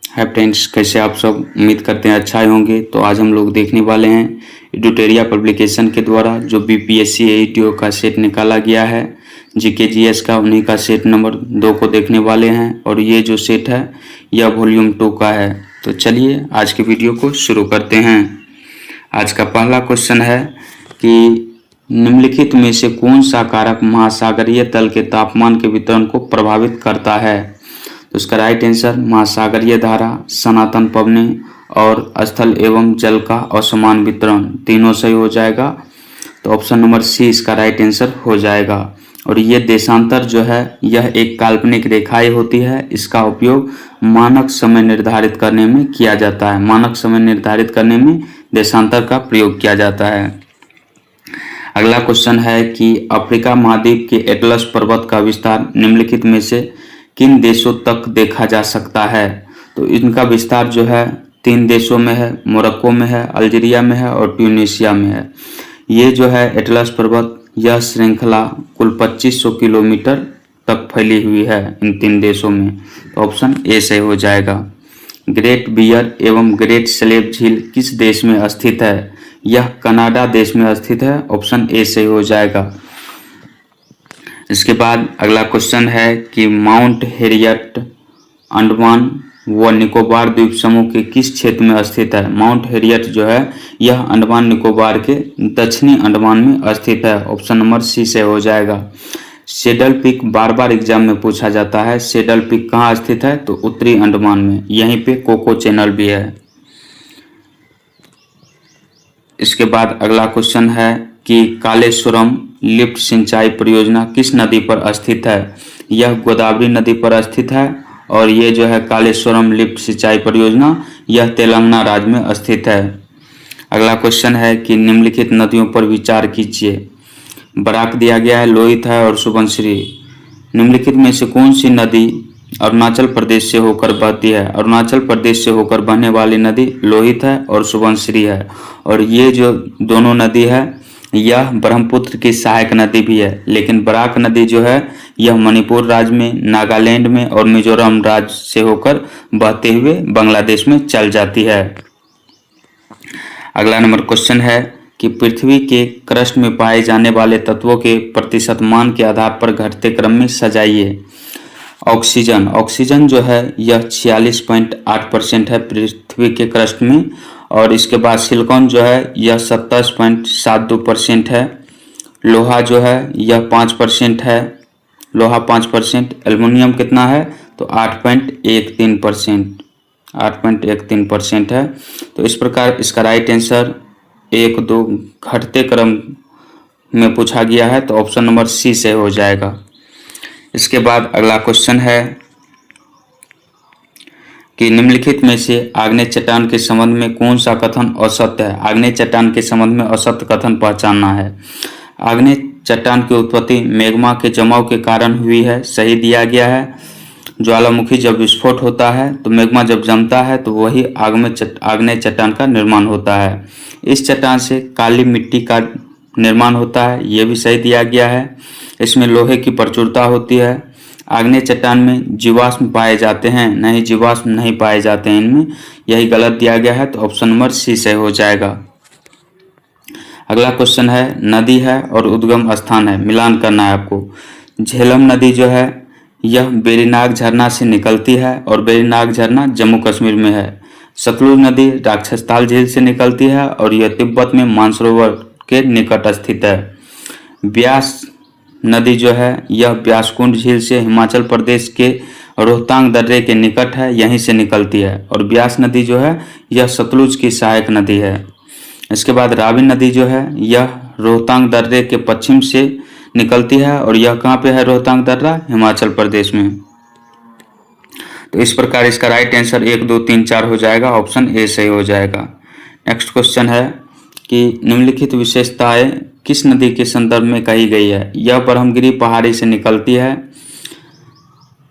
Hi friends, कैसे आप सब। उम्मीद करते हैं अच्छा ही होंगे। तो आज हम लोग देखने वाले हैं एडुटेरिया पब्लिकेशन के द्वारा जो बीपीएससी एईटीओ का सेट निकाला गया है जीके जीएस का, उन्हीं का सेट नंबर 2 को देखने वाले हैं। और ये जो सेट है यह वॉल्यूम 2 का है। तो चलिए आज की वीडियो को शुरू करते हैं। आज का पहला क्वेश्चन है कि निम्नलिखित में से कौन सा कारक महासागरीय तल के तापमान के वितरण को प्रभावित करता है। तो इसका राइट आंसर महासागरीय धारा, सनातन पवनें और स्थल एवं जल का असमान वितरण, तीनों सही हो जाएगा। तो ऑप्शन नंबर सी इसका राइट आंसर हो जाएगा। और ये देशांतर जो है यह एक काल्पनिक रेखाएं होती है। इसका उपयोग मानक समय निर्धारित करने में किया जाता है। मानक समय निर्धारित करने में देशांतर का प्रयोग किया जाता है। अगला क्वेश्चन है कि अफ्रीका महाद्वीप के एटलस पर्वत का विस्तार निम्नलिखित में से किन देशों तक देखा जा सकता है। तो इनका विस्तार जो है 3 देशों में है, मोरक्को में है, अल्जीरिया में है और ट्यूनीशिया में है। ये जो है एटलस पर्वत, यह श्रृंखला कुल 2500 किलोमीटर तक फैली हुई है इन 3 देशों में। तो ऑप्शन ए सही हो जाएगा। ग्रेट बियर एवं ग्रेट स्लेव झील किस देश में स्थित है। यह कनाडा देश में स्थित है। ऑप्शन ए सही हो जाएगा। इसके बाद अगला क्वेश्चन है कि माउंट हेरियट अंडमान व निकोबार द्वीप समूह के किस क्षेत्र में स्थित है। माउंट हेरियट जो है यह अंडमान निकोबार के दक्षिणी अंडमान में स्थित है। ऑप्शन नंबर सी से हो जाएगा। सेडल पीक बार बार एग्जाम में पूछा जाता है। सेडल पीक कहाँ स्थित है, तो उत्तरी अंडमान में, यहीं पे कोको चैनल भी है। इसके बाद अगला क्वेश्चन है कि कालेश्वरम लिफ्ट सिंचाई परियोजना किस नदी पर स्थित है। यह गोदावरी नदी पर स्थित है। और ये जो है कालेश्वरम लिफ्ट सिंचाई परियोजना यह तेलंगाना राज्य में स्थित है। अगला क्वेश्चन है कि निम्नलिखित नदियों पर विचार कीजिए। बराक दिया गया है, लोहित है और सुबनश्री। निम्नलिखित में से कौन सी नदी अरुणाचल प्रदेश से होकर बहती है। अरुणाचल प्रदेश से होकर बहने वाली नदी लोहित है और सुबनश्री है। और ये जो दोनों नदी है यह ब्रह्मपुत्र की सहायक नदी भी है। लेकिन बराक नदी जो है यह मणिपुर राज्य में, नागालैंड में और मिजोरम राज्य से होकर बहते हुए बांग्लादेश में चल जाती है। अगला नंबर क्वेश्चन है कि पृथ्वी के क्रस्ट में पाए जाने वाले तत्वों के प्रतिशत मान के आधार पर घटते क्रम में सजाइए। ऑक्सीजन जो है यह 46.8% है पृथ्वी के क्रस्ट में। और इसके बाद सिलिकॉन जो है यह 27.72% है। लोहा जो है यह 5% है। लोहा 5%। एल्युमिनियम कितना है, तो 8.13%। 8.13% है। तो इस प्रकार इसका राइट आंसर 1, 2 घटते क्रम में पूछा गया है। तो ऑप्शन नंबर सी से हो जाएगा। इसके बाद अगला क्वेश्चन है कि निम्नलिखित में से आग्नेय चट्टान के संबंध में कौन सा कथन असत्य है। आग्नेय चट्टान के संबंध में असत्य कथन पहचानना है। आग्नेय चट्टान की उत्पत्ति मैग्मा के जमाव के कारण हुई है, सही दिया गया है। ज्वालामुखी जब विस्फोट होता है तो मैग्मा जब जमता है तो वही आग्नेय चट्टान का निर्माण होता है। इस चट्टान से काली मिट्टी का निर्माण होता है, यह भी सही दिया गया है। इसमें लोहे की प्रचुरता होती है। आग्नेय चट्टान में जीवाश्म पाए जाते हैं, नहीं जीवाश्म नहीं पाए जाते हैं इनमें, यही गलत दिया गया है। तो ऑप्शन नंबर सी सही हो जाएगा। अगला क्वेश्चन है नदी है और उद्गम स्थान है, मिलान करना है आपको। झेलम नदी जो है यह बेरीनाग झरना से निकलती है और बेरीनाग झरना जम्मू कश्मीर में है। सतलुज नदी राक्षसताल झील से निकलती है और यह तिब्बत में मानसरोवर के निकट स्थित है। ब्यास नदी जो है यह ब्यासकुंड झील से हिमाचल प्रदेश के रोहतांग दर्रे के निकट है, यहीं से निकलती है। और ब्यास नदी जो है यह सतलुज की सहायक नदी है। इसके बाद रावी नदी जो है यह रोहतांग दर्रे के पश्चिम से निकलती है और यह कहाँ पे है रोहतांग दर्रा, हिमाचल प्रदेश में। तो इस प्रकार इसका राइट आंसर 1, 2, 3, 4 हो जाएगा। ऑप्शन ए सही हो जाएगा। नेक्स्ट क्वेश्चन है कि निम्नलिखित विशेषताएं किस नदी के संदर्भ में कही गई है। यह ब्रह्मगिरी पहाड़ी से निकलती है।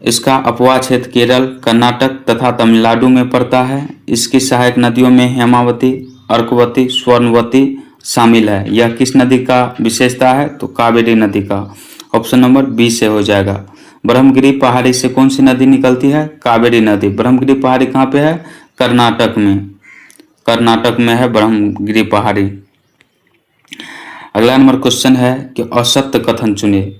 इसका अपवाह क्षेत्र केरल, कर्नाटक तथा तमिलनाडु में पड़ता है। इसकी सहायक नदियों में हेमावती, अर्कवती, स्वर्णवती शामिल है। यह किस नदी का विशेषता है, तो कावेरी नदी का। ऑप्शन नंबर बी से हो जाएगा। ब्रह्मगिरी पहाड़ी से कौन सी नदी निकलती है? कावेरी नदी। ब्रह्मगिरी पहाड़ी कहाँ पे है? कर्नाटक में। कर्नाटक में है ब्रह्मगिरी पहाड़ी। अगला नंबर क्वेश्चन है कि असत्य कथन चुनिए।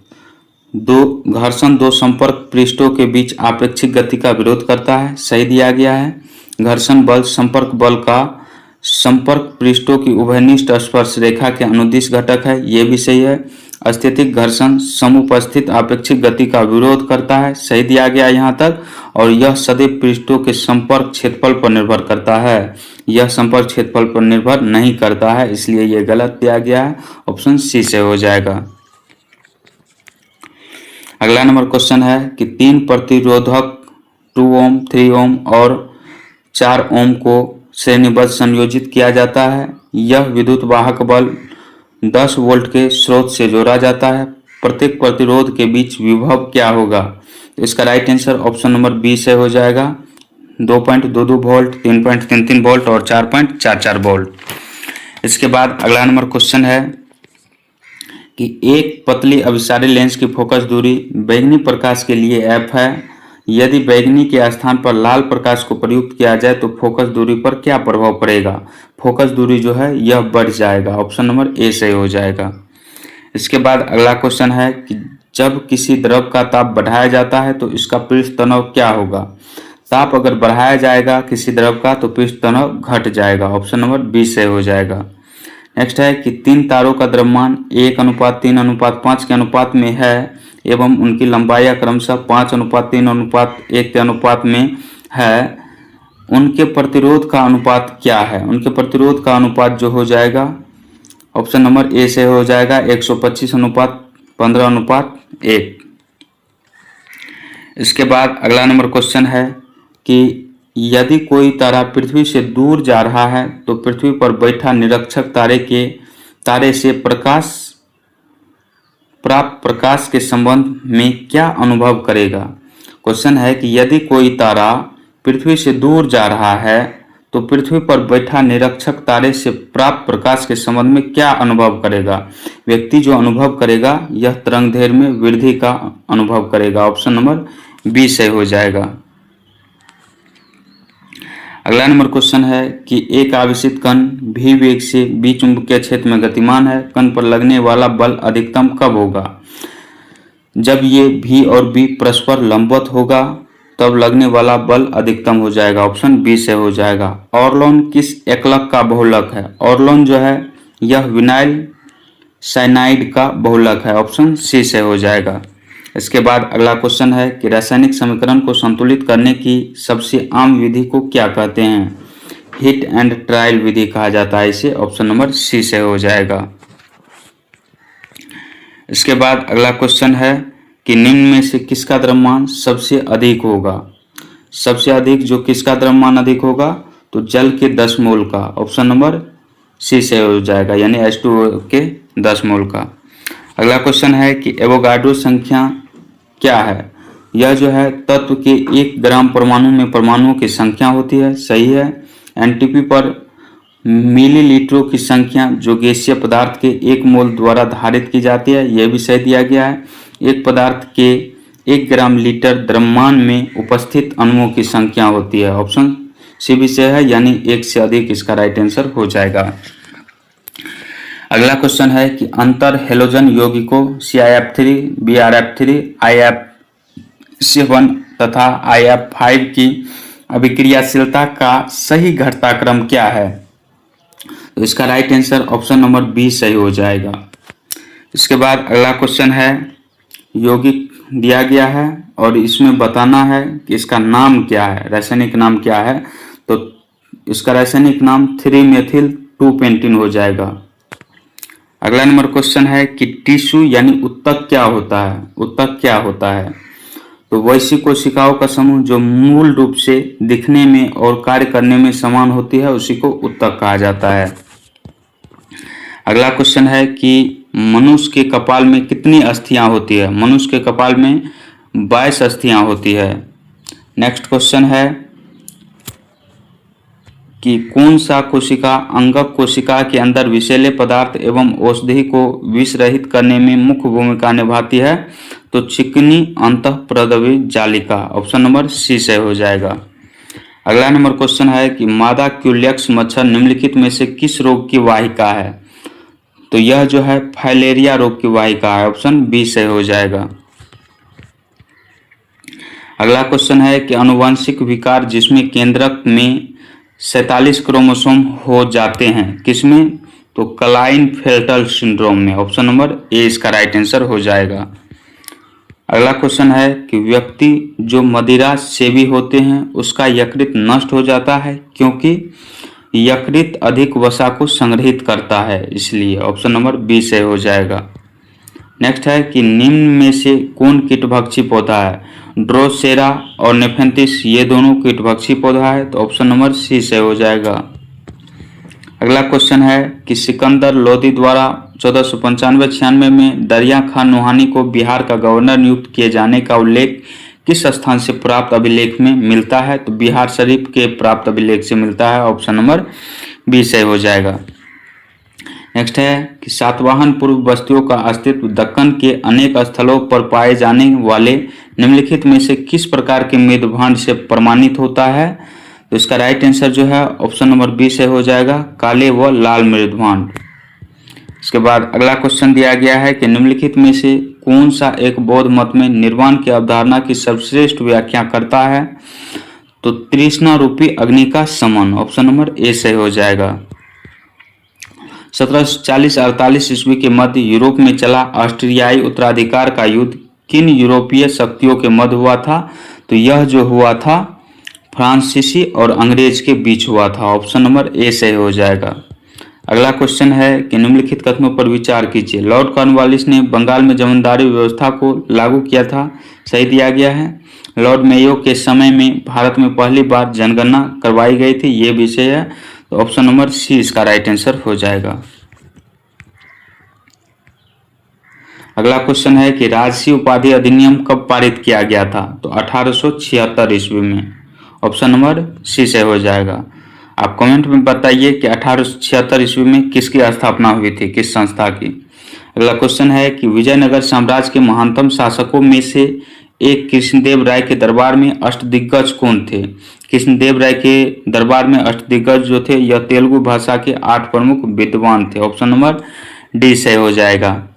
घर्षण दो संपर्क पृष्ठों के बीच आपेक्षिक गति का विरोध करता है, सही दिया गया है। घर्षण बल संपर्क बल का संपर्क पृष्ठों की उभयनिष्ठ स्पर्श रेखा के अनुदिश घटक है, ये भी सही है। अस्थितिक घर्षण समुपस्थित आपेक्षिक गति का विरोध करता है, सही दिया गया यहाँ तक। और यह सदैव पृष्ठों के संपर्क क्षेत्रफल पर निर्भर करता है, यह संपर्क क्षेत्रफल पर निर्भर नहीं करता है, इसलिए यह गलत दिया गया है। ऑप्शन सी से हो जाएगा। अगला नंबर क्वेश्चन है कि 3 प्रतिरोधक 2 ओम, 3 ओम और 4 ओम को श्रेणीबद्ध संयोजित किया जाता है। यह विद्युत वाहक बल 10 वोल्ट के स्रोत से जोड़ा जाता है। प्रत्येक प्रतिरोध के बीच विभव क्या होगा? तो इसका right answer option number B से हो जाएगा। 2.22 वोल्ट, 3.33 वोल्ट और 4.44 वोल्ट। इसके बाद अगला नंबर क्वेश्चन है कि एक पतली अभिसारी लेंस की फोकस दूरी बैंगनी प्रकाश के लिए f है। यदि बैंगनी के स्थान पर लाल प्रकाश को प्रयुक्त किया जाए तो फोकस दूरी पर क्या प्रभाव पड़ेगा? फोकस दूरी जो है यह बढ़ जाएगा। ऑप्शन नंबर ए से हो जाएगा। इसके बाद अगला क्वेश्चन है कि जब किसी द्रव का ताप बढ़ाया जाता है तो इसका पृष्ठ तनाव क्या होगा? ताप अगर बढ़ाया जाएगा किसी द्रव का तो पृष्ठ तनाव घट जाएगा। ऑप्शन नंबर बी से हो जाएगा। नेक्स्ट है कि 3 तारों का द्रव्यमान 1:3:5 के अनुपात में है एवं उनकी लंबाई क्रमशः 5:3:1 के अनुपात में है। उनके प्रतिरोध का अनुपात क्या है? उनके प्रतिरोध का अनुपात जो हो जाएगा ऑप्शन नंबर ए से हो जाएगा 125:15:1। इसके बाद अगला नंबर क्वेश्चन है कि यदि कोई तारा पृथ्वी से दूर जा रहा है तो पृथ्वी पर बैठा निरीक्षक तारे से प्राप्त प्रकाश के संबंध में क्या अनुभव करेगा? क्वेश्चन है कि यदि कोई तारा पृथ्वी से दूर जा रहा है तो पृथ्वी पर बैठा निरीक्षक तारे से प्राप्त प्रकाश के संबंध में क्या अनुभव करेगा? व्यक्ति जो अनुभव करेगा यह तरंगदैर्घ्य में वृद्धि का अनुभव करेगा। ऑप्शन नंबर बी से हो जाएगा। अगला नंबर क्वेश्चन है कि एक आवेशित कण v वेग से b चुंबकीय क्षेत्र में गतिमान है। कण पर लगने वाला बल अधिकतम कब होगा? जब ये v और b परस्पर लंबवत होगा तब लगने वाला बल अधिकतम हो जाएगा। ऑप्शन बी से हो जाएगा। ऑर्लोन किस एकलक का बहुलक है? ऑर्लोन जो है यह विनाइल साइनाइड का बहुलक है। ऑप्शन सी से हो जाएगा। इसके बाद अगला क्वेश्चन है कि रासायनिक समीकरण को संतुलित करने की सबसे आम विधि को क्या कहते हैं? हिट एंड ट्रायल विधि कहा जाता है इसे। ऑप्शन नंबर सी से हो जाएगा। इसके बाद अगला क्वेश्चन है कि निम्न में से किसका द्रव्यमान सबसे अधिक होगा? सबसे अधिक जो किसका द्रव्यमान अधिक होगा तो जल के 10 मोल का। ऑप्शन नंबर सी से हो जाएगा, यानी H2O के 10 मोल का। अगला क्वेश्चन है कि एवोगाड्रो संख्या क्या है? यह जो है तत्व के 1 ग्राम परमाणु में परमाणुओं की संख्या होती है, सही है। एनटीपी पर मिलीलीटरों की संख्या जो गैसीय पदार्थ के 1 मोल द्वारा धारित की जाती है, यह भी सही दिया गया है। एक पदार्थ के 1 ग्राम लीटर द्रव्यमान में उपस्थित अणुओं की संख्या होती है। ऑप्शन सी भी से है, यानी 1 से अधिक इसका राइट आंसर हो जाएगा। अगला क्वेश्चन है कि अंतर हेलोजन यौगिकों CIF3, BRF3, IF7 तथा IF5 की अभिक्रियाशीलता का सही घटता क्रम क्या है? तो इसका right answer option number B सही हो जाएगा। इसके बाद अगला क्वेश्चन है, यौगिक दिया गया है और इसमें बताना है कि इसका नाम क्या है, रासायनिक नाम क्या है। तो इसका रासायनिक नाम 3-मेथिल-2-पेंटीन हो जाएगा। अगला नंबर क्वेश्चन है कि टिश्यू यानी उत्तक क्या होता है? उत्तक क्या होता है? तो वैसी कोशिकाओं का समूह जो मूल रूप से दिखने में और कार्य करने में समान होती है उसी को उत्तक कहा जाता है। अगला क्वेश्चन है कि मनुष्य के कपाल में कितनी अस्थियां होती है? मनुष्य के कपाल में 22 अस्थियां होती है। नेक्स्ट क्वेश्चन है कि कौन सा कोशिका अंगक कोशिका के अंदर विषैले पदार्थ एवं औषधि को विष रहित करने में मुख्य भूमिका निभाती है? तो चिकनी अंतःप्रदवी जालिका, ऑप्शन नंबर सी से हो जाएगा। अगला नंबर क्वेश्चन है कि मादा क्यूलेक्स मच्छर निम्नलिखित में से किस रोग की वाहिका है? तो यह जो है फाइलेरिया रोग की वाहिका है, ऑप्शन बी से हो जाएगा। अगला क्वेश्चन है कि आनुवंशिक विकार जिसमें केंद्रक में 47 क्रोमोसोम हो जाते हैं किसमें? तो क्लाइनफेल्टर सिंड्रोम में, ऑप्शन नंबर ए इसका राइट आंसर हो जाएगा। अगला क्वेश्चन है कि व्यक्ति जो मदिरा सेवी होते हैं उसका यकृत नष्ट हो जाता है क्योंकि यकृत अधिक वसा को संग्रहित करता है, इसलिए ऑप्शन नंबर बी से हो जाएगा। नेक्स्ट है कि निम्न में से कौन कीटभक्षी पौधा है? ड्रोसेरा और नेफेंथिस ये दोनों कीटभक्षी पौधा है, तो ऑप्शन नंबर सी से हो जाएगा। अगला क्वेश्चन है कि सिकंदर लोदी द्वारा 1495-96 में दरिया खान नोहानी को बिहार का गवर्नर नियुक्त किए जाने का उल्लेख किस स्थान से प्राप्त अभिलेख में मिलता है? तो बिहार शरीफ के प्राप्त अभिलेख से मिलता है, ऑप्शन नंबर बी से हो जाएगा। नेक्स्ट है कि सातवाहन पूर्व बस्तियों का अस्तित्व दक्कन के अनेक स्थलों पर पाए जाने वाले निम्नलिखित में से किस प्रकार के मृदभांड से प्रमाणित होता है? तो इसका राइट आंसर जो है ऑप्शन नंबर बी से हो जाएगा, काले व लाल मृदभांड। इसके बाद अगला क्वेश्चन दिया गया है कि निम्नलिखित में से कौन सा एक बौद्ध मत में निर्वाण की अवधारणा की सर्वश्रेष्ठ व्याख्या करता है? तो तृष्णा रूपी अग्नि का समन, ऑप्शन नंबर ए से हो जाएगा। 1740-48 ईस्वी के मध्य यूरोप में चला ऑस्ट्रियाई उत्तराधिकार का युद्ध किन यूरोपीय शक्तियों के मध्य हुआ था? तो यह जो हुआ था फ्रांसीसी और अंग्रेज के बीच हुआ था, ऑप्शन नंबर ए से हो जाएगा। अगला क्वेश्चन है कि निम्नलिखित कथनों पर विचार कीजिए। लॉर्ड कॉर्नवालिस ने बंगाल में जमींदारी व्यवस्था को लागू किया था, सही दिया गया है। लॉर्ड मेयो के समय में भारत में पहली बार जनगणना करवाई गई थी, ये विषय है, तो ऑप्शन नंबर सी इसका राइट आंसर हो जाएगा। अगला क्वेश्चन है कि राजसी उपाधि अधिनियम कब पारित किया गया था? तो 1876 ईस्वी में, ऑप्शन नंबर सी से हो जाएगा। आप कमेंट में बताइए कि 1876 ईस्वी में किसकी स्थापना हुई थी, किस संस्था की। अगला क्वेश्चन है कि विजयनगर साम्राज्य के महानतम शासकों में से एक कृष्णदेव राय के दरबार में अष्टदिग्गज कौन थे? कृष्णदेव राय के दरबार में अष्टदिग्गज जो थे यह तेलुगु भाषा के 8 प्रमुख विद्वान थे, ऑप्शन नंबर डी से हो जाएगा।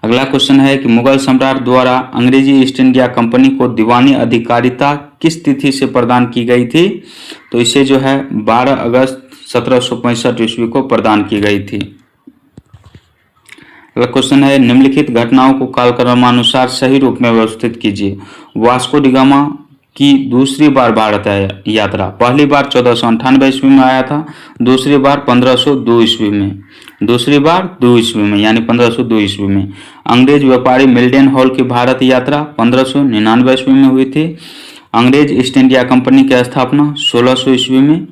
अगला क्वेश्चन है कि मुगल सम्राट द्वारा अंग्रेजी ईस्ट इंडिया कंपनी को दीवानी अधिकारिता किस तिथि से प्रदान की गई थी? तो इसे जो है 12 अगस्त 1765 ईस्वी को प्रदान की गई थी। अगला क्वेश्चन है निम्नलिखित घटनाओं को कालक्रमानुसार सही रूप में व्यवस्थित कीजिए। वास्को डी गामा की दूसरी बार भारत यात्रा, पहली बार 1498 ईस्वी में आया था, दूसरी बार 1502 ईस्वी में, दूसरी बार 2 ईस्वी में यानी 1502 ईस्वी में। अंग्रेज व्यापारी मिल्टन हॉल की भारत यात्रा 1599 ईस्वी में हुई थी। अंग्रेज ईस्ट इंडिया कंपनी की स्थापना 1600 ईस्वी में।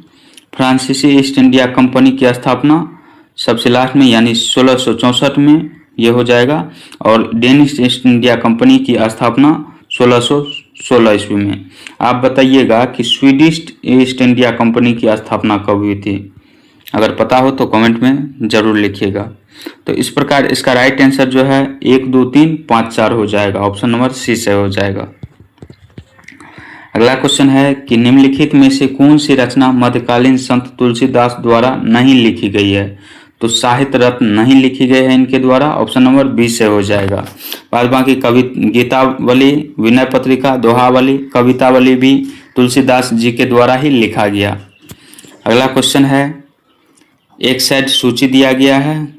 फ्रांसीसी ईस्ट इंडिया कंपनी की स्थापना सबसे लास्ट में यानी 1664 में ये हो जाएगा। और डेनिश ईस्ट इंडिया कंपनी की स्थापना 1616 ईस्वी में। आप बताइएगा कि स्वीडिश ईस्ट इंडिया कंपनी की स्थापना कब हुई थी? अगर पता हो तो कमेंट में जरूर लिखिएगा। तो इस प्रकार इसका राइट आंसर जो है 1, 2, 3, 5, 4 हो जाएगा, ऑप्शन नंबर सी से हो जाएगा। अगला क्वेश्चन है कि निम्नलिखित में से कौन सी रचना मध्यकालीन संत तुलसीदास द्वारा नहीं लिखी गई है? तो साहित्य रत्न नहीं लिखी गई है इनके द्वारा, ऑप्शन नंबर बी से हो जाएगा। बाद बाकी गीतावली, विनय पत्रिका, दोहावली, कवितावली भी तुलसीदास जी के द्वारा ही लिखा गया। अगला क्वेश्चन है, एक साइड सूची दिया गया है,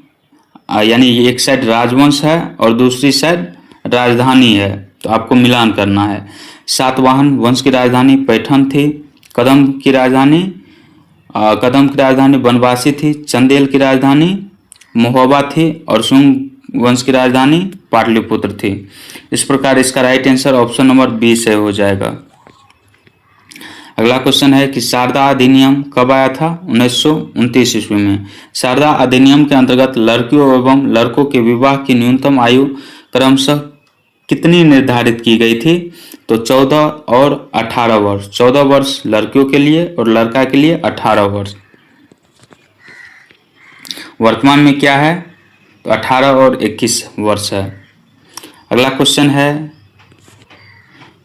यानी एक साइड राजवंश है और दूसरी साइड राजधानी है, तो आपको मिलान करना है। सातवाहन वंश की राजधानी पैठन थी। कदम की राजधानी बनवासी थी। चंदेल की राजधानी महोबा थी और शुंग वंश की राजधानी पाटलिपुत्र थी। इस प्रकार इसका right answer option number B से हो जाएगा। अगला क्वेश्चन है कि शारदा अधिनियम कब आया था? 1929 ईस्वी में। शारदा अधिनियम के अंतर्गत लड़कियों एवं लड़कों के विवाह की न्यूनतम आयु क्रमशः कितनी निर्धारित की गई थी? तो 14 और 18 वर्ष। 14 वर्ष लड़कियों के लिए और लड़का के लिए 18 वर्ष। वर्तमान में क्या है? तो 18 और 21 वर्ष है। अगला क्वेश्चन है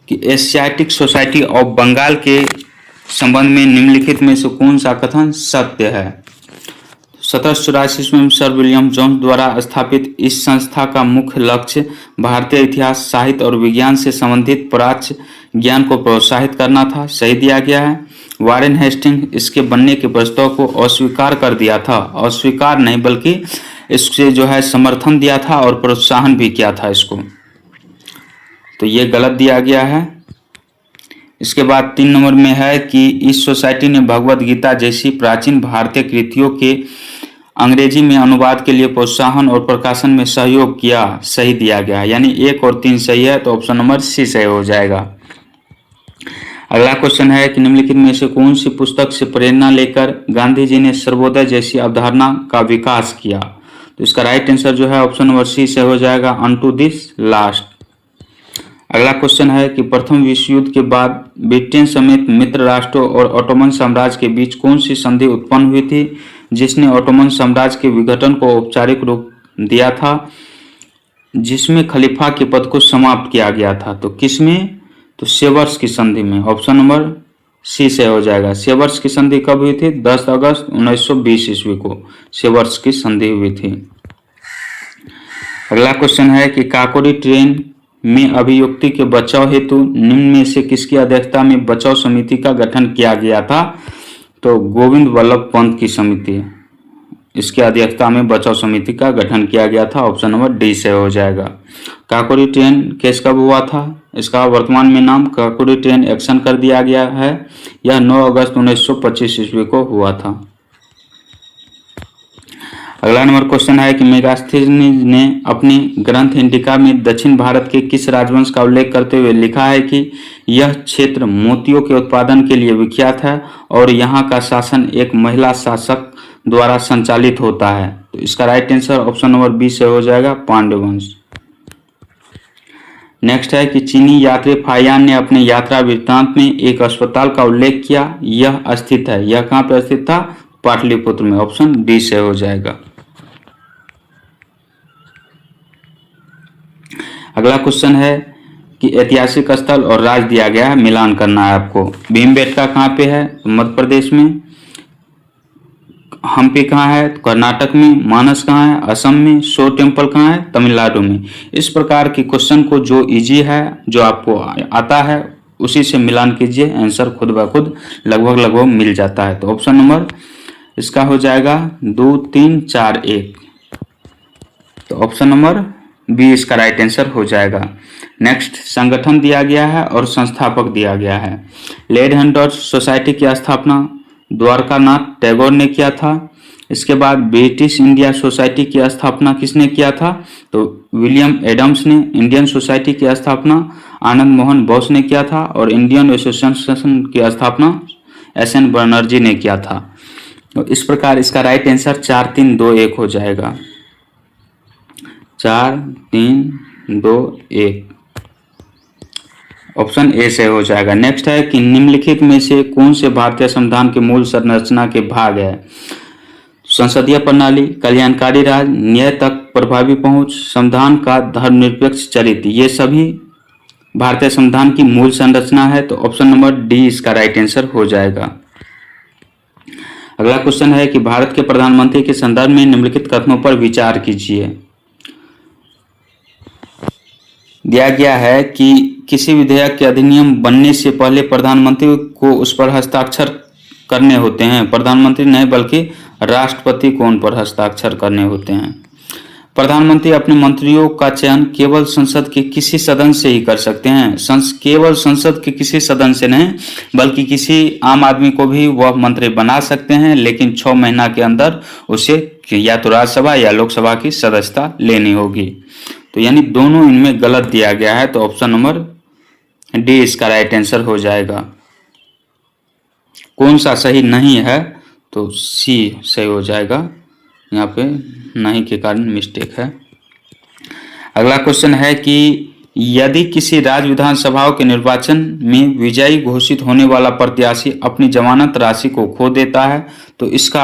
कि एशियाटिक सोसाइटी ऑफ बंगाल के संबंध में निम्नलिखित में से कौन सा कथन सत्य है? 1784 में सर विलियम जोन्स द्वारा स्थापित इस संस्था का मुख्य लक्ष्य भारतीय इतिहास, साहित्य और विज्ञान से संबंधित प्राच्य ज्ञान को प्रोत्साहित करना था। सही दिया गया है। वारेन हेस्टिंग इसके बनने के प्रस्ताव को अस्वीकार कर दिया था। अस्वीकार नहीं बल्कि इससे जो है समर्थन दिया था और प्रोत्साहन भी किया था इसको, तो ये गलत दिया गया है। इसके बाद 3 नंबर में है कि इस सोसाइटी ने भगवत गीता जैसी प्राचीन भारतीय कृतियों के अंग्रेजी में अनुवाद के लिए प्रोत्साहन और प्रकाशन में सहयोग किया। सही दिया गया, यानी 1 और 3 सही है, तो ऑप्शन नंबर सी सही हो जाएगा। अगला क्वेश्चन है कि निम्नलिखित में से कौन सी पुस्तक से प्रेरणा लेकर गांधी जी ने सर्वोदय जैसी अवधारणा का विकास किया? तो इसका राइट आंसर जो है ऑप्शन नंबर सी से हो जाएगा, अनटू दिस लास्ट। अगला क्वेश्चन है कि प्रथम विश्व युद्ध के बाद ब्रिटेन समेत मित्र राष्ट्रों और ओटोमन साम्राज्य के बीच कौन सी संधि उत्पन्न हुई थी जिसने ओटोमन साम्राज्य के विघटन को औपचारिक रूप दिया था, जिसमें खलीफा के पद को समाप्त किया गया था? तो किसमें? तो सेवर्स की संधि में। ऑप्शन नंबर सी से हो जाएगा। सेवर्स की संधि कब हुई थी? 10 अगस्त 1920 ईस्वी को सेवर्स की संधि हुई थी। अगला क्वेश्चन है कि काकोरी ट्रेन में अभियुक्ति के बचाव हेतु निम्न में से किसकी अध्यक्षता में बचाव समिति का गठन किया गया था? तो गोविंद वल्लभ पंत की समिति, इसकी अध्यक्षता में बचाव समिति का गठन किया गया था। ऑप्शन नंबर डी से हो जाएगा। काकोरी ट्रेन केस कब हुआ था? इसका वर्तमान में नाम काकोरी ट्रेन एक्शन कर दिया गया है। यह 9 अगस्त 1925 ईस्वी को हुआ था। अगला नंबर क्वेश्चन है कि मेगास्थनीज ने अपनी ग्रंथ इंडिका में दक्षिण भारत के किस राजवंश का उल्लेख करते हुए लिखा है कि यह क्षेत्र मोतियों के उत्पादन के लिए विख्यात है और यहाँ का शासन एक महिला शासक द्वारा संचालित होता है? तो इसका right answer option number B से हो जाएगा, पांड्य वंश। नेक्स्ट है कि चीनी यात्री फायान ने अपने यात्रा वृत्तांत में एक अस्पताल का उल्लेख किया। यह स्थित है, यह कहाँ पर स्थित था? पाटलिपुत्र में। ऑप्शन डी से हो जाएगा। अगला क्वेश्चन है कि ऐतिहासिक स्थल और राज्य दिया गया है, मिलान करना है आपको। भीमबेटका कहाँ पे है? तो मध्य प्रदेश में। हम्पी कहाँ है? तो कर्नाटक में। मानस कहाँ है? असम में। शो टेम्पल कहाँ है? तमिलनाडु में। इस प्रकार के क्वेश्चन को जो इजी है, जो आपको आता है, उसी से मिलान कीजिए, आंसर खुद ब खुद लगभग मिल जाता है। तो ऑप्शन नंबर इसका हो जाएगा 2, 3, 4, 1। तो ऑप्शन नंबर बी इसका राइट आंसर हो जाएगा। नेक्स्ट संगठन दिया गया है और संस्थापक दिया गया है। लेड हंटर्स सोसाइटी की स्थापना द्वारकानाथ टैगोर ने किया था। इसके बाद ब्रिटिश इंडिया सोसाइटी की स्थापना किसने किया था? तो विलियम एडम्स ने। इंडियन सोसाइटी की स्थापना आनंद मोहन बोस ने किया था और इंडियन एसोसिएशन की स्थापना SN बनर्जी ने किया था। तो इस प्रकार इसका राइट आंसर 4, 3, 2, 1 हो जाएगा। 4, 3, 2, 1 ऑप्शन ए से हो जाएगा। नेक्स्ट है कि निम्नलिखित में से कौन से भारतीय संविधान के मूल संरचना के भाग है? संसदीय प्रणाली, कल्याणकारी राज, न्याय तक प्रभावी पहुंच, संविधान का धर्मनिरपेक्ष चरित्र, ये सभी भारतीय संविधान की मूल संरचना है। तो ऑप्शन नंबर डी इसका राइट आंसर हो जाएगा। अगला क्वेश्चन है कि भारत के प्रधानमंत्री के संदर्भ में निम्नलिखित कथनों पर विचार कीजिए। दिया गया है कि किसी विधेयक के अधिनियम बनने से पहले प्रधानमंत्री को उस पर हस्ताक्षर करने होते हैं। प्रधानमंत्री नहीं बल्कि राष्ट्रपति को उन पर हस्ताक्षर करने होते हैं। प्रधानमंत्री अपने मंत्रियों का चयन केवल संसद के किसी सदन से ही कर सकते हैं। केवल संसद के किसी सदन से नहीं बल्कि किसी आम आदमी को भी वह मंत्री बना सकते हैं, लेकिन 6 महीना के अंदर उसे या तो राज्यसभा या लोकसभा की सदस्यता लेनी होगी। तो यानी दोनों इनमें गलत दिया गया है। तो ऑप्शन नंबर डी इसका राइट आंसर हो जाएगा। कौन सा सही नहीं है? तो सी सही हो जाएगा। यहाँ पे नहीं के कारण मिस्टेक है। अगला क्वेश्चन है कि यदि किसी राज्य विधानसभाओं के निर्वाचन में विजयी घोषित होने वाला प्रत्याशी अपनी जमानत राशि को खो देता है तो इसका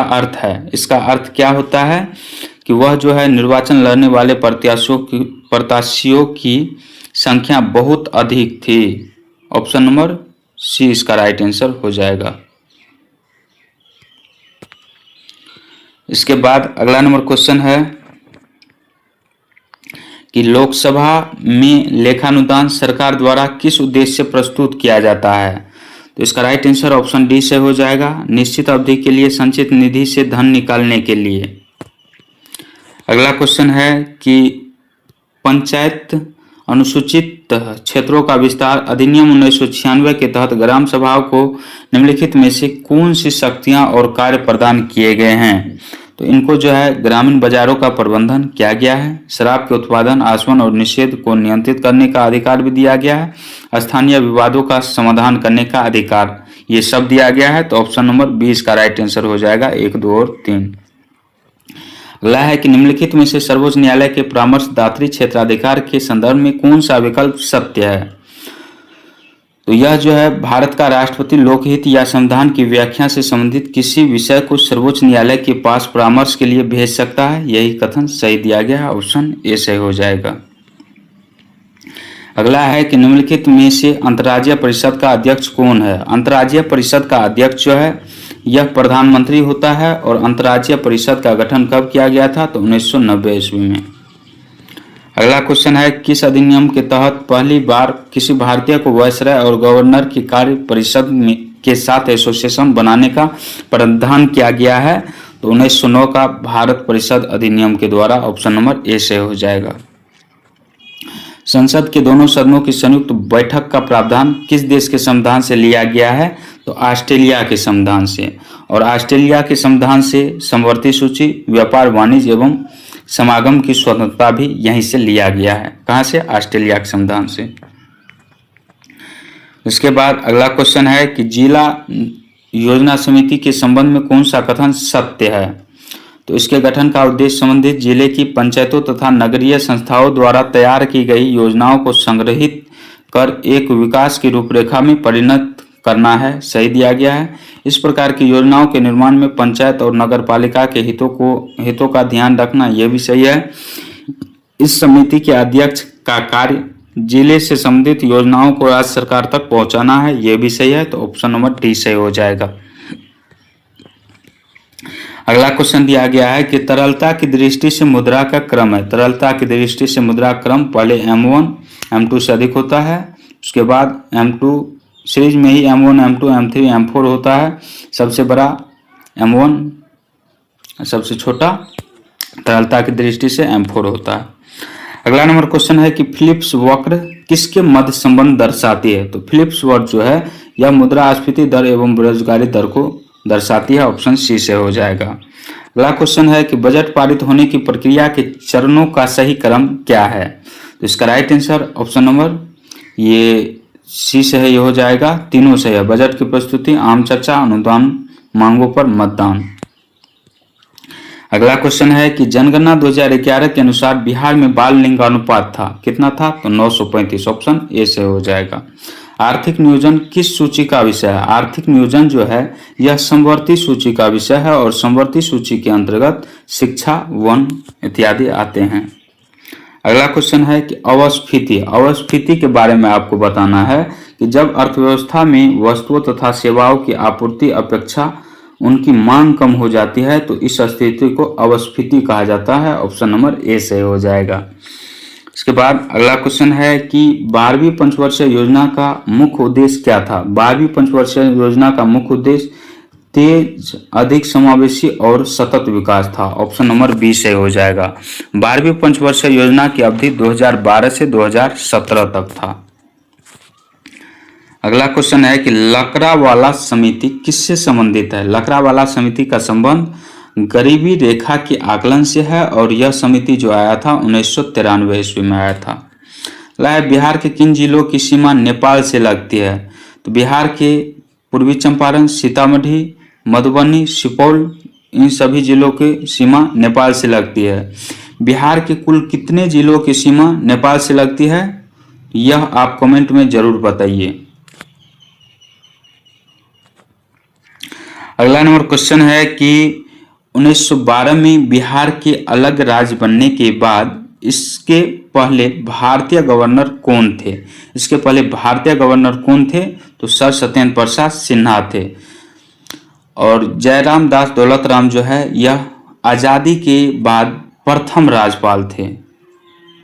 अर्थ क्या होता है कि वह जो है निर्वाचन लड़ने वाले प्रत्याशियों की संख्या बहुत अधिक थी। ऑप्शन नंबर सी इसका राइट आंसर हो जाएगा। इसके बाद अगला नंबर क्वेश्चन है कि लोकसभा में लेखानुदान सरकार द्वारा किस उद्देश्य से प्रस्तुत किया जाता है, तो इसका राइट आंसर ऑप्शन डी से हो जाएगा। निश्चित अवधि के लिए संचित निधि से धन निकालने के लिए। अगला क्वेश्चन है कि पंचायत अनुसूचित क्षेत्रों का विस्तार अधिनियम 1996 के तहत ग्राम सभाओं को निम्नलिखित में से कौन सी शक्तियां और कार्य प्रदान किए गए हैं, तो इनको जो है ग्रामीण बाजारों का प्रबंधन किया गया है, शराब के उत्पादन, आसवन और निषेध को नियंत्रित करने का अधिकार भी दिया गया है, स्थानीय विवादों का समाधान करने का अधिकार, ये सब दिया गया है। तो ऑप्शन नंबर 20 का राइट आंसर हो जाएगा 1, 2 और 3। अगला है कि निम्नलिखित में से सर्वोच्च न्यायालय के परामर्शदात्री क्षेत्राधिकार के संदर्भ में कौन सा विकल्प सत्य है, तो यह जो है भारत का राष्ट्रपति लोकहित या संविधान की व्याख्या से संबंधित किसी विषय को सर्वोच्च न्यायालय के पास परामर्श के लिए भेज सकता है, यही कथन सही दिया गया है। ऑप्शन ए सही हो जाएगा। अगला है कि निम्नलिखित में से अंतर्राज्यीय परिषद का अध्यक्ष कौन है। अंतर्राज्यीय परिषद का अध्यक्ष जो है यह प्रधानमंत्री होता है और अंतर्राज्यीय परिषद का गठन कब किया गया था, तो 1990 ईस्वी में। अगला क्वेश्चन है किस अधिनियम के तहत पहली बार किसी भारतीय को वायसराय और गवर्नर की कार्य परिषद के साथ एसोसिएशन बनाने का प्रावधान किया गया है, तो 1909 का भारत परिषद अधिनियम के द्वारा। ऑप्शन नंबर ए से हो जाएगा। संसद के दोनों सदनों की संयुक्त बैठक का प्रावधान किस देश के संविधान से लिया गया है, तो ऑस्ट्रेलिया के संविधान से। और ऑस्ट्रेलिया के संविधान से समवर्ती सूची, व्यापार, वाणिज्य एवं समागम की स्वतंत्रता भी यहीं से लिया गया है। कहां से? ऑस्ट्रेलिया के संविधान से। इसके बाद अगला क्वेश्चन है कि जिला योजना समिति के संबंध में कौन सा कथन सत्य है, तो इसके गठन का उद्देश्य संबंधित जिले की पंचायतों तथा नगरीय संस्थाओं द्वारा तैयार की गई योजनाओं को संग्रहित कर एक विकास की रूपरेखा में परिणत करना है, सही दिया गया है। इस प्रकार की योजनाओं के निर्माण में पंचायत और नगरपालिका के हितों का ध्यान रखना, यह भी सही है। इस समिति के अध्यक्ष का कार्य जिले से संबंधित योजनाओं को राज्य सरकार तक पहुंचाना है, यह भी सही है। तो ऑप्शन नंबर डी सही हो जाएगा। अगला क्वेश्चन दिया गया है कि तरलता की दृष्टि से मुद्रा का क्रम है। तरलता की दृष्टि से मुद्रा क्रम पहले M1 M2 से अधिक होता है, उसके बाद M2 सीरीज में ही M1 M2 M3 M4 होता है। सबसे बड़ा M1, सबसे छोटा तरलता की दृष्टि से M4 होता है। अगला नंबर क्वेश्चन है कि फिलिप्स वक्र किसके मध्य संबंध दर्शाती है, तो फिलिप्स वक्र जो है यह मुद्रास्फीति दर एवं बेरोजगारी दर को दर्शाती है। ऑप्शन सी से हो जाएगा। अगला क्वेश्चन है कि बजट पारित होने की प्रक्रिया के चरणों का सही क्रम क्या है, तो इसका राइट आंसर ऑप्शन नंबर ये सी से है, ये हो जाएगा। तीनों से है। बजट की प्रस्तुति, आम चर्चा, अनुदान मांगों पर मतदान। अगला क्वेश्चन है कि जनगणना 2011 के अनुसार बिहार में बाल लिंगानुपात था, कितना था, तो 935। ऑप्शन ए से हो जाएगा। आर्थिक नियोजन किस सूची का विषय है? आर्थिक नियोजन जो है यह समवर्ती सूची का विषय है और समवर्ती सूची के अंतर्गत शिक्षा, वन इत्यादि आते हैं। अगला क्वेश्चन है कि अवस्थिति। अवस्थिति के बारे में आपको बताना है कि जब अर्थव्यवस्था में वस्तुओं तथा सेवाओं की आपूर्ति अपेक्षा उनकी मांग कम हो जाती है तो इस स्थिति को अवस्थिति कहा जाता है। ऑप्शन नंबर ए से हो जाएगा। इसके बाद अगला क्वेश्चन है कि 12वीं पंचवर्षीय योजना का मुख्य उद्देश्य क्या था? 12वीं पंचवर्षीय योजना का मुख्य उद्देश्य तेज, अधिक समावेशी और सतत विकास था। ऑप्शन नंबर बी से हो जाएगा। 12वीं पंचवर्षीय योजना की अवधि 2012 से 2017 तक था। अगला क्वेश्चन है कि लकड़ावाला समिति किससे संबंधित है? लकड़ावाला समिति का संबंध गरीबी रेखा के आकलन से है और यह समिति जो आया था 1993 ईस्वी में आया था। बिहार के किन जिलों की सीमा नेपाल से लगती है? तो बिहार के पूर्वी चंपारण, सीतामढ़ी, मधुबनी, सुपौल, इन सभी जिलों की सीमा नेपाल से लगती है। बिहार के कुल कितने जिलों की सीमा नेपाल से लगती है? यह आप कमेंट में जरूर बताइए। अगला नंबर क्वेश्चन है कि 1912 में बिहार के अलग राज्य बनने के बाद इसके पहले भारतीय गवर्नर कौन थे? इसके पहले भारतीय गवर्नर कौन थे? तो सर सत्येंद्र प्रसाद सिन्हा थे। और जयराम दास दौलत राम जो है यह आज़ादी के बाद प्रथम राज्यपाल थे।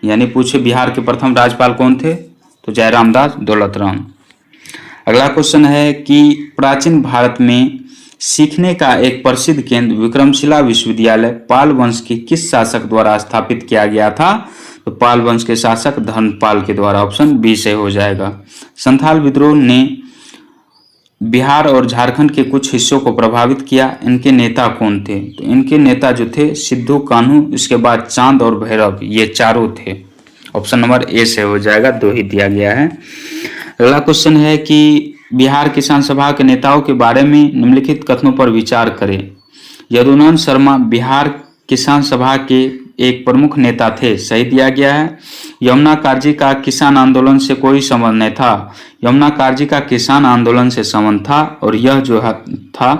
यानी पूछे बिहार के प्रथम राज्यपाल कौन थे? तो जयराम दास दौलत राम। अगला क्वेश्चन है कि प्राचीन भारत में सीखने का एक प्रसिद्ध केंद्र विक्रमशिला विश्वविद्यालय पाल वंश के किस शासक द्वारा स्थापित किया गया था? तो पाल वंश के शासक धर्मपाल के द्वारा। ऑप्शन बी से हो जाएगा। संथाल विद्रोह ने बिहार और झारखंड के कुछ हिस्सों को प्रभावित किया। इनके नेता कौन थे? तो इनके नेता जो थे सिद्धू कान्हू, इसके बाद चांद और भैरव, ये चारों थे। ऑप्शन नंबर ए से हो जाएगा, 2 ही दिया गया है। अगला क्वेश्चन है कि बिहार किसान सभा के नेताओं के बारे में निम्नलिखित कथनों पर विचार करें। यदुनंद शर्मा बिहार किसान सभा के एक प्रमुख नेता थे, सही दिया गया है। यमुना काजी का किसान आंदोलन से कोई संबंध नहीं था। यमुना काजी का किसान आंदोलन से संबंध था और यह जो था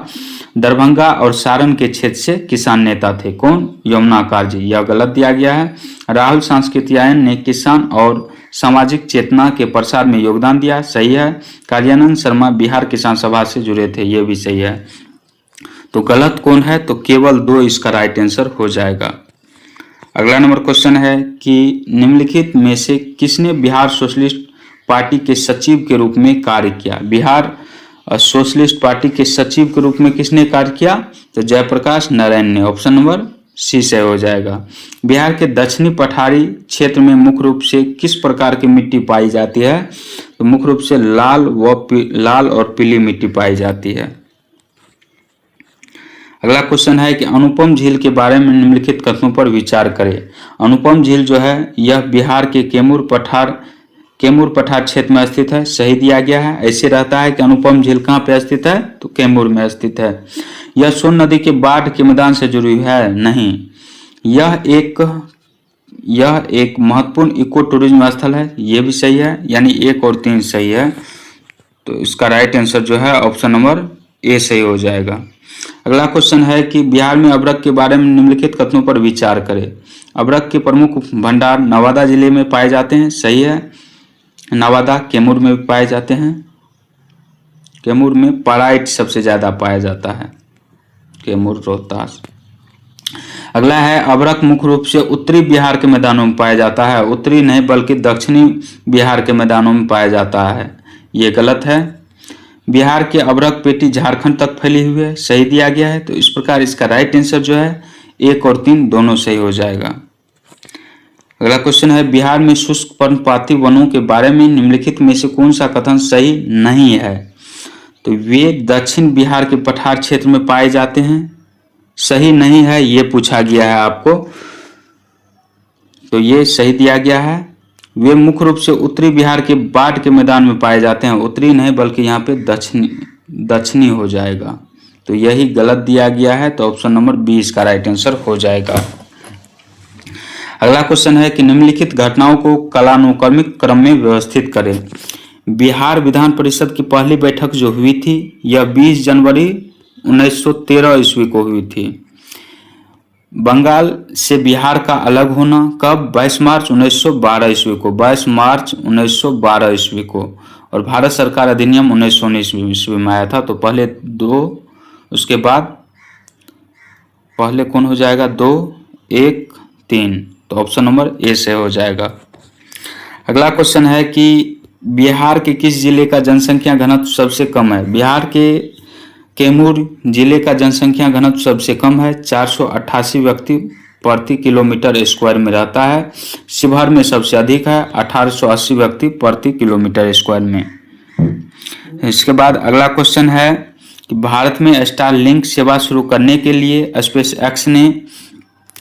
दरभंगा और सारण के क्षेत्र से किसान नेता थे। कौन? यमुना काजी। यह गलत दिया गया है। राहुल सांस्कृत्यायन ने किसान और सामाजिक चेतना के प्रसार में योगदान दिया, सही है। कालियानंद शर्मा बिहार किसान सभा से जुड़े थे, यह भी सही है। तो गलत कौन है? तो केवल 2 इसका राइट आंसर हो जाएगा। अगला नंबर क्वेश्चन है कि निम्नलिखित में से किसने बिहार सोशलिस्ट पार्टी के सचिव के रूप में कार्य किया? बिहार सोशलिस्ट पार्टी के सचिव के रूप में किसने कार्य किया? तो जयप्रकाश नारायण ने। ऑप्शन नंबर सी से हो जाएगा। बिहार के दक्षिणी पठारी क्षेत्र में मुख्य रूप से किस प्रकार की मिट्टी पाई जाती है? तो मुख्य रूप से लाल और पीली मिट्टी पाई जाती है। अगला क्वेश्चन है कि अनुपम झील के बारे में निम्नलिखित कथनों पर विचार करें। अनुपम झील जो है यह बिहार के कैमूर पठार क्षेत्र में स्थित है, सही दिया गया है। ऐसे रहता है कि अनुपम झील कहाँ पे स्थित है? तो कैमूर में स्थित है। यह सोन नदी के बाढ़ के मैदान से जुड़ी हुई है? नहीं। यह एक महत्वपूर्ण इको टूरिज्म स्थल है, यह भी सही है। यानी 1 और 3 सही है। तो इसका राइट आंसर जो है ऑप्शन नंबर ए सही हो जाएगा। अगला क्वेश्चन है कि बिहार में अबरख के बारे में निम्नलिखित कथनों पर विचार करें। अबरख के प्रमुख भंडार नवादा जिले में पाए जाते हैं, सही है। नवादा कैमूर में भी पाए जाते हैं। कैमूर में पराइट सबसे ज्यादा पाया जाता है, कैमूर रोहतास। अगला है अबरख मुख्य रूप से उत्तरी बिहार के मैदानों में पाया जाता है। उत्तरी नहीं बल्कि दक्षिणी बिहार के मैदानों में पाया जाता है, ये गलत है। बिहार के अबरख पेटी झारखंड तक फैली हुई है, सही दिया गया है। तो इस प्रकार इसका राइट आंसर जो है 1 और 3 दोनों सही हो जाएगा। अगला क्वेश्चन है बिहार में शुष्क पर्णपाती वनों के बारे में निम्नलिखित में से कौन सा कथन सही नहीं है? तो वे दक्षिण बिहार के पठार क्षेत्र में पाए जाते हैं, सही नहीं है, ये पूछा गया है आपको। तो ये सही दिया गया है। वे मुख्य रूप से उत्तरी बिहार के बाढ़ के मैदान में पाए जाते हैं। उत्तरी नहीं बल्कि यहाँ पे दक्षिणी हो जाएगा। तो यही गलत दिया गया है। तो ऑप्शन नंबर बी इसका राइट आंसर हो जाएगा। अगला क्वेश्चन है कि निम्नलिखित घटनाओं को कालानुक्रमिक क्रम में व्यवस्थित करें। बिहार विधान परिषद की पहली बैठक जो हुई थी यह 20 जनवरी 1913 ईस्वी को हुई थी। बंगाल से बिहार का अलग होना कब? 22 मार्च 1912 ईस्वी को। 22 मार्च 1912 ईस्वी को। और भारत सरकार अधिनियम 1919 ईस्वी में आया था। तो पहले 2, उसके बाद पहले कौन हो जाएगा? 2, 1, 3। तो ऑप्शन नंबर ए से हो जाएगा। अगला क्वेश्चन है कि बिहार के किस जिले का जनसंख्या घनत्व सबसे कम है? बिहार के कैमूर जिले का जनसंख्या घनत्व सबसे कम है, 488 व्यक्ति प्रति किलोमीटर स्क्वायर में रहता है। शिवहर में सबसे अधिक है, 1880 व्यक्ति प्रति किलोमीटर स्क्वायर में। इसके बाद अगला क्वेश्चन है कि भारत में स्टारलिंक सेवा शुरू करने के लिए स्पेस एक्स ने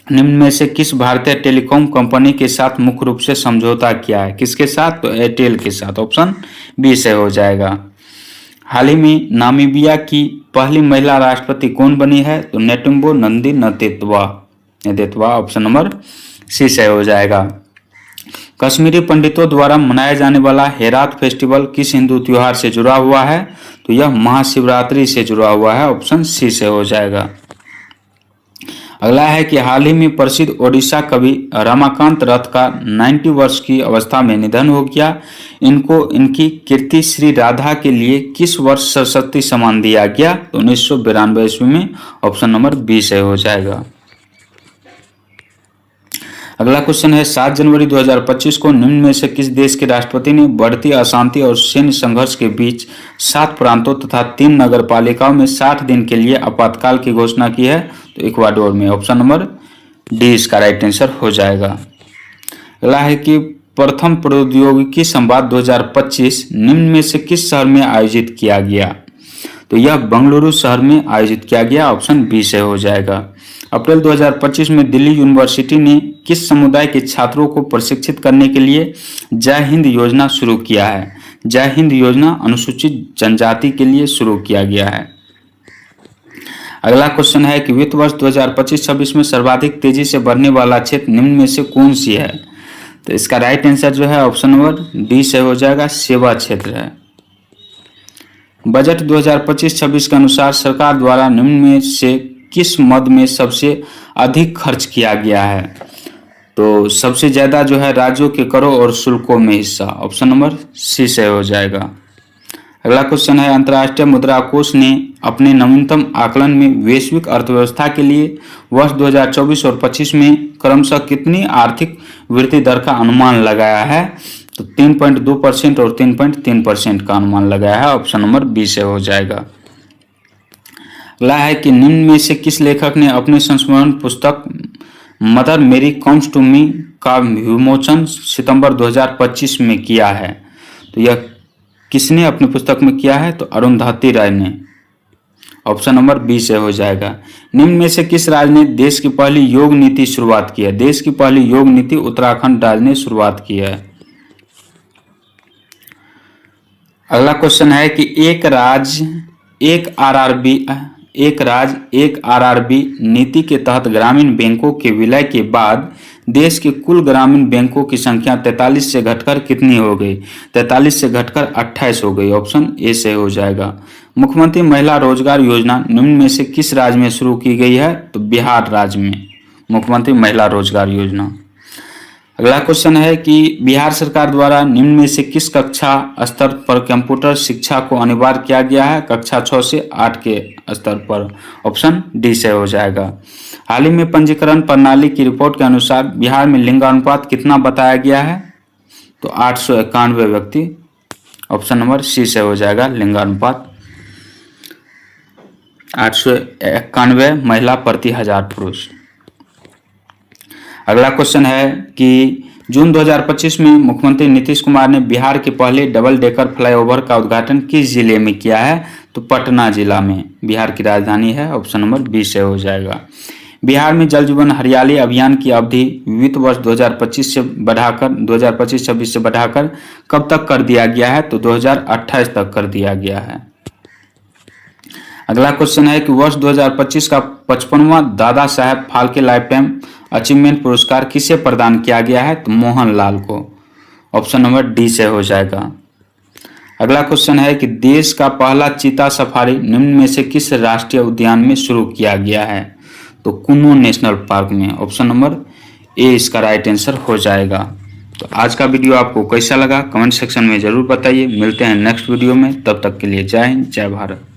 निम्न में से किस भारतीय टेलीकॉम कंपनी के साथ मुख्य रूप से समझौता किया है? किसके साथ? तो एयरटेल के साथ। ऑप्शन बी से हो जाएगा। हाल ही में नामीबिया की पहली महिला राष्ट्रपति कौन बनी है? तो नेटुम्बो नंदी नतेतवा। ऑप्शन नंबर सी से हो जाएगा। कश्मीरी पंडितों द्वारा मनाया जाने वाला हेरात फेस्टिवल किस हिंदू त्योहार से जुड़ा हुआ है? तो यह महाशिवरात्रि से जुड़ा हुआ है, ऑप्शन सी से हो जाएगा। अगला है कि हाल ही में प्रसिद्ध ओडिशा कवि रमाकांत रथ का 90 वर्ष की अवस्था में निधन हो गया। इनको इनकी कीर्ति श्री राधा के लिए किस वर्ष सरस्वती सम्मान दिया गया? तो 1992 ईस्वी में, ऑप्शन नंबर बी से हो जाएगा। अगला क्वेश्चन है 7 जनवरी 2025 को निम्न में से किस देश के राष्ट्रपति ने बढ़ती अशांति और सैन्य संघर्ष के बीच 7 प्रांतों तथा 3 नगर पालिकाओं में 60 दिन के लिए आपातकाल की घोषणा की है? तो इक्वाडोर में, ऑप्शन नंबर डी इसका राइट आंसर हो जाएगा। अगला है कि प्रथम प्रौद्योगिकी संवाद 2025 निम्न में से किस शहर में आयोजित किया गया? तो यह बेंगलुरु शहर में आयोजित किया गया, ऑप्शन बी से हो जाएगा। अप्रैल 2025 में दिल्ली यूनिवर्सिटी ने किस समुदाय के छात्रों को प्रशिक्षित करने के लिए जय हिंद योजना शुरू किया है? जय हिंद योजना अनुसूचित जनजाति के लिए शुरू किया गया है। अगला क्वेश्चन है कि वित्त वर्ष 2025-26 में सर्वाधिक तेजी से बढ़ने वाला क्षेत्र निम्न में से कौन सी है? तो इसका राइट आंसर जो है ऑप्शन नंबर डी से हो जाएगा, सेवा क्षेत्र है। बजट 2025-26 के अनुसार सरकार द्वारा निम्न में से किस मद में सबसे अधिक खर्च किया गया है? तो सबसे ज्यादा जो है राज्यों के करों और शुल्कों में हिस्सा, ऑप्शन नंबर सी से हो जाएगा। अगला क्वेश्चन है अंतर्राष्ट्रीय मुद्रा कोष ने अपने नवीनतम आकलन में वैश्विक अर्थव्यवस्था के लिए वर्ष 2024 और 25 में क्रमशः कितनी आर्थिक वृद्धि दर का अनुमान लगाया है? तो 3.2% और 3.3% का अनुमान लगाया है, ऑप्शन नंबर बी से हो जाएगा। अगला है कि निम्न में से किस लेखक ने अपने संस्मरण पुस्तक मदर मेरी कम्स टू मी का विमोचन सितंबर 2025 में किया है? तो यह किसने अपनी पुस्तक में किया है? तो अरुंधति राय ने, ऑप्शन नंबर बी से हो जाएगा। निम्न में से किस राज्य ने देश की पहली योग नीति शुरुआत की है? देश की पहली योग नीति उत्तराखंड राज्य ने शुरुआत की है। अगला क्वेश्चन है कि एक राज्य एक आरआरबी नीति के तहत ग्रामीण बैंकों के विलय के बाद देश के कुल ग्रामीण बैंकों की संख्या 43 से घटकर कितनी हो गई? 43 से घटकर 28 हो गई, ऑप्शन ए से हो जाएगा। मुख्यमंत्री महिला रोजगार योजना निम्न में से किस राज्य में शुरू की गई है? तो बिहार राज्य में, मुख्यमंत्री महिला रोजगार योजना। अगला क्वेश्चन है कि बिहार सरकार द्वारा निम्न में से किस कक्षा स्तर पर कंप्यूटर शिक्षा को अनिवार्य किया गया है? कक्षा 6 से 8 के स्तर पर, ऑप्शन डी से हो जाएगा। हाल ही में पंजीकरण प्रणाली की रिपोर्ट के अनुसार बिहार में लिंगानुपात कितना बताया गया है? तो 891 व्यक्ति, ऑप्शन नंबर सी से हो जाएगा। लिंगानुपात 891 महिला प्रति 1000 पुरुष। अगला क्वेश्चन है कि जून 2025 में मुख्यमंत्री नीतीश कुमार ने बिहार के पहले डबल डेकर फ्लाईओवर का उद्घाटन किस जिले में किया है? तो पटना जिला में, बिहार की राजधानी है, ऑप्शन नंबर बी से हो जाएगा। बिहार में जल जीवन हरियाली अभियान की अवधि वित्त वर्ष 2025-26 से बढ़ाकर कब तक कर दिया गया है? तो 2028 तक कर दिया गया है। अगला क्वेश्चन है कि वर्ष 2025 का 55वां Dada Saheb Phalke life time achievement पुरस्कार किसे प्रदान किया गया है? तो मोहनलाल को, ऑप्शन नंबर डी से हो जाएगा। अगला क्वेश्चन है कि देश का पहला चीता सफारी निम्न में से किस राष्ट्रीय उद्यान में शुरू किया गया है? तो कुन्नू नेशनल पार्क में, ऑप्शन नंबर ए इसका राइट आंसर हो जाएगा। तो आज का वीडियो आपको कैसा लगा कमेंट सेक्शन में जरूर बताइए। मिलते हैं नेक्स्ट वीडियो में, तब तक के लिए जय हिंद, जय भारत।